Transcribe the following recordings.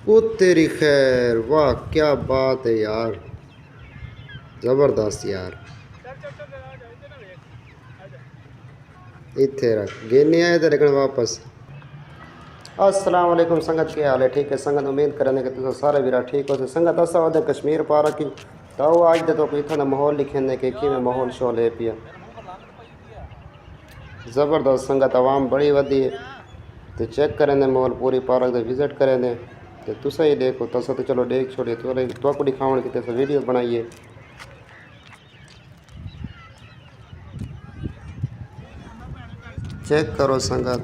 ओ तेरी खैर, वाह क्या बात है यार, ज़बरदस्त यार। इतने रख गे नहीं आए तो लेकिन वापस। अस्सलाम वालेकुम संगत, क्या हाल है? ठीक है संगत, उम्मीद करें कि तुम सारे वीरा ठीक हो। संगत असा वह कश्मीर पार्क की तो अज तो इतना माहौल लिखे कि माहौल शोल है पिया ज़बरदस्त। संगत आवाम बड़ी वधी है तो चेक करें माहौल पूरी पार्क का विजिट करें तो तुस ही देखो। तस तो चलो देख छोड़िए तो दिखावन की वीडियो बनाइए। चेक करो संगत,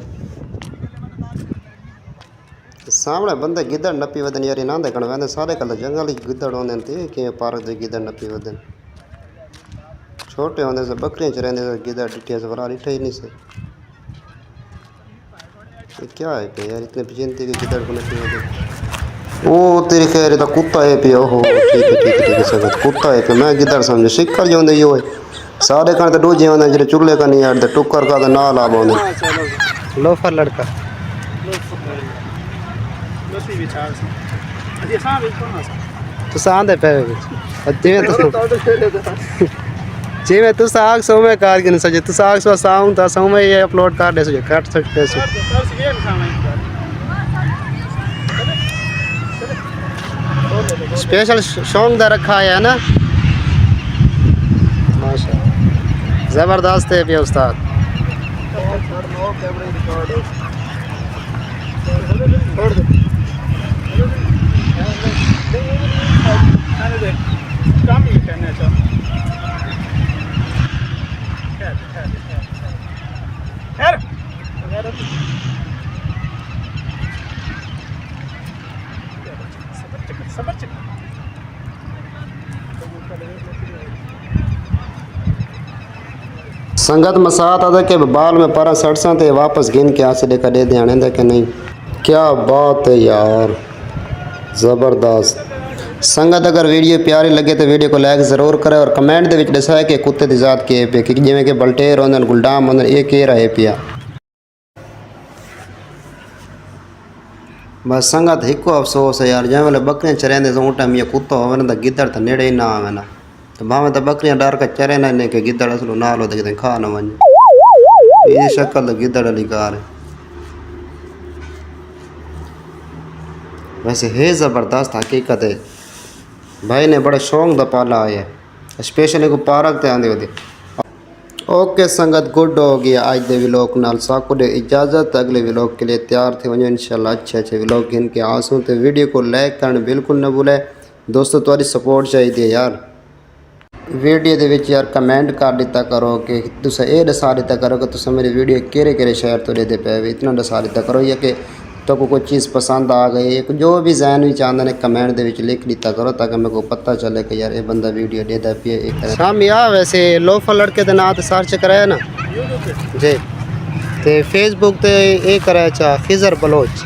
सामने बंदे गिदड़ नपी वदन यार ना देखण वेंदे सारे कल जंगल ही गिदड़ होंदे थे कि पार्क दे गिदड़ नपी वदन। छोटे होंदे से बकरियां च रहंदे गिदड़ डिठे से वरा डिठे ही नहीं से। ये क्या है पे यार, इतने बेचिंती के गिदड़ को नपी वदन। ओ तेरी खैर, तो कुत्ता है पे। ओहो ठीक है संगत, कुत्ता है पे। मैं गिदड़ समझ शिकर जोंदे यो है सारे कण तो दूजे होंदे जेडे चुल्ले का नहीं यार टुक्कर का ना लाभ होंदे। लोफर लड़का तुस आंदे पे जिमें तुस आग सो में कार गिन सजे तुस आग सो साऊं ता सो में ये अपलोड कर दे सजे काट सकते सो। स्पेशल सॉन्ग दा रखा है ना, माशाल्लाह ज़बरदस्त है भी उस्ताद। संगत मसात अदा के बाल में पर सड़सा थे वापस गिन के आसे लेकर दे आने दे कि नहीं। क्या बात है यार, ज़बरदस्त। संगत अगर वीडियो प्यारी लगे तो वीडियो को लाइक ज़रूर करें और कमेंट दे विच दसाए कि कुत्ते की जात के पे कि जिमें कि बल्टेर होंदे गुलडाम होंदे ये केर है पिया। बस संगत हिको अफसोस है यार, जै वेले बकरियां चरेंदे उस टाइम ये कुत्ता होवे तो गिदड़ तो नेड़े ही ना आवे ना, तो भावें तो बकरियां डर के चरे ना कि गिदड़ असलो नाल हो तो खा न वने। ये शक्ल तो गिदड़ वाली कार है। वैसे है ज़बरदस्त हकीकत है, भाई ने बड़े शौक दा पाला है स्पेशली को पार्क ते आंदे होते। ओके संगत, गुड हो गया आज दे व्लॉग नाल साकू दे इजाज़त। अगले व्लॉग के लिए तैयार थे वजो इंशाल्लाह अच्छे व्लॉग गिन के आसूँ तो वीडियो को लाइक करना बिल्कुल न भूले दोस्तों। तुम्हारी सपोर्ट चाहिए यार। वीडियो दे विच यार कमेंट कर दिता करो कि तुसा ये दसा दिता करो कि तुसा मेरी वीडियो केरे शहर तो दे पे, इतना दसा दिता करो या कि तो कोई चीज़ पसंद आ गई जो भी जहन में चाहते हैं कमेंट दे विच लिख दिता करो ताकि मेरे को पता चले कि यार ये बंदा वीडियो देता पिए एक शाम या वैसे लोफर लड़के के नाम सर्च कराया ना जी, तो फेसबुक ते ये कराया खिजर बलोच।